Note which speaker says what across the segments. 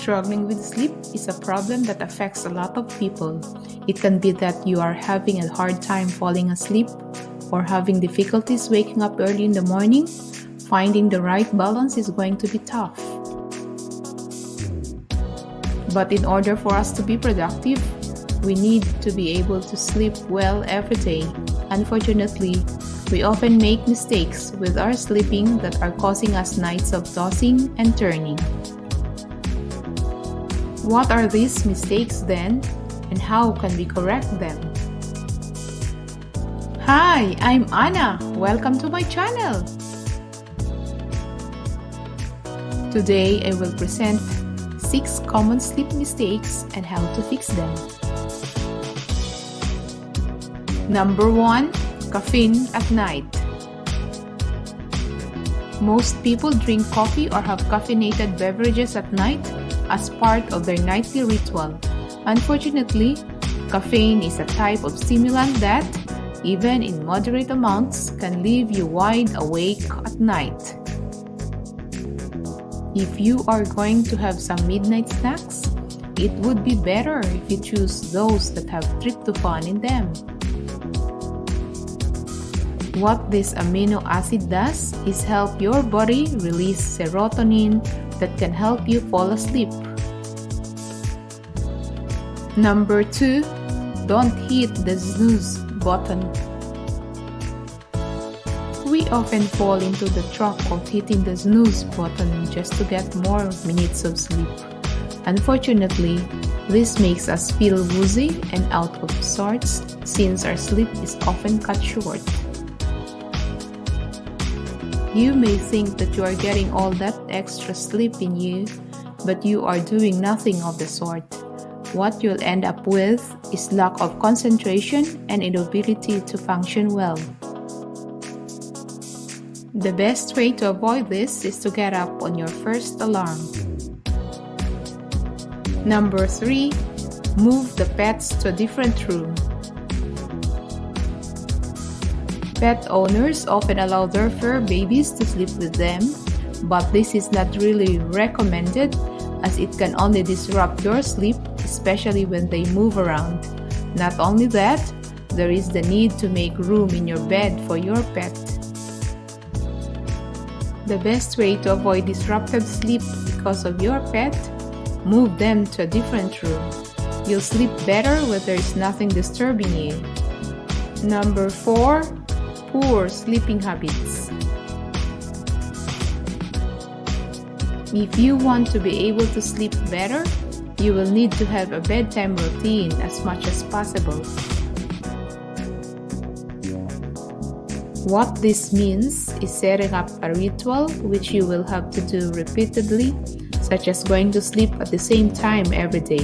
Speaker 1: Struggling with sleep is a problem that affects a lot of people. It can be that you are having a hard time falling asleep or having difficulties waking up early in the morning. Finding the right balance is going to be tough. But in order for us to be productive, we need to be able to sleep well every day. Unfortunately, we often make mistakes with our sleeping that are causing us nights of tossing and turning. What are these mistakes then, and how can we correct them? Hi, I'm Anna. Welcome to my channel. Today I will present 6 common sleep mistakes and how to fix them. Number 1. Caffeine at night. Most people drink coffee or have caffeinated beverages at night as part of their nightly ritual. Unfortunately, caffeine is a type of stimulant that, even in moderate amounts, can leave you wide awake at night. If you are going to have some midnight snacks, it would be better if you choose those that have tryptophan in them. What this amino acid does is help your body release serotonin that can help you fall asleep. Number 2. Don't hit the snooze button. We often fall into the trap of hitting the snooze button just to get more minutes of sleep. Unfortunately, this makes us feel woozy and out of sorts since our sleep is often cut short. You may think that you are getting all that extra sleep in you, but you are doing nothing of the sort. What you'll end up with is lack of concentration and inability to function well. The best way to avoid this is to get up on your first alarm. Number 3. Move the pets to a different room. Pet owners often allow their fur babies to sleep with them, but this is not really recommended as it can only disrupt your sleep, especially when they move around. Not only that, there is the need to make room in your bed for your pet. The best way to avoid disrupted sleep because of your pet, move them to a different room. You'll sleep better when there is nothing disturbing you. Number 4. Poor sleeping habits. If you want to be able to sleep better, you will need to have a bedtime routine as much as possible. What this means is setting up a ritual which you will have to do repeatedly, such as going to sleep at the same time every day.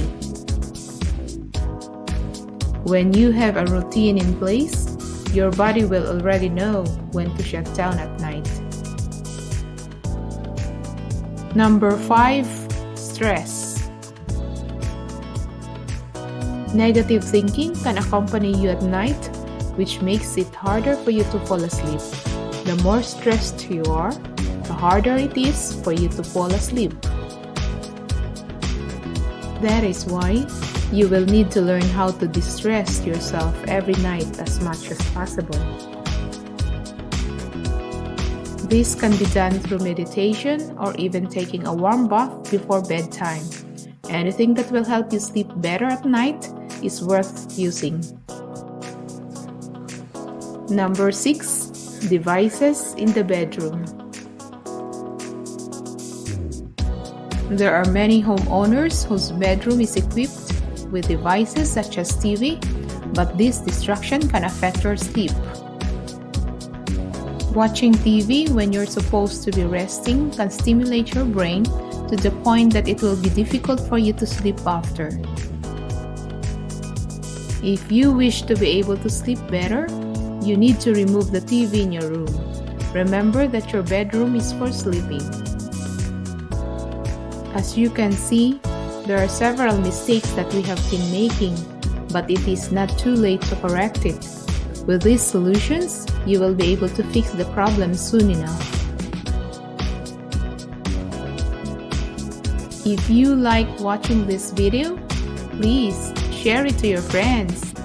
Speaker 1: When you have a routine in place, your body will already know when to shut down at night. Number 5. Stress. Negative thinking can accompany you at night, which makes it harder for you to fall asleep. The more stressed you are, the harder it is for you to fall asleep. That is why you will need to learn how to distress yourself every night as much as possible. This can be done through meditation or even taking a warm bath before bedtime. Anything that will help you sleep better at night is worth using. Number 6. Devices in the bedroom. There are many homeowners whose bedroom is equipped with devices such as TV, but this distraction can affect your sleep. Watching TV when you're supposed to be resting can stimulate your brain to the point that it will be difficult for you to sleep after. If you wish to be able to sleep better, you need to remove the TV in your room. Remember that your bedroom is for sleeping. As you can see, there are several mistakes that we have been making, but it is not too late to correct it. With these solutions, you will be able to fix the problem soon enough. If you like watching this video, please share it to your friends.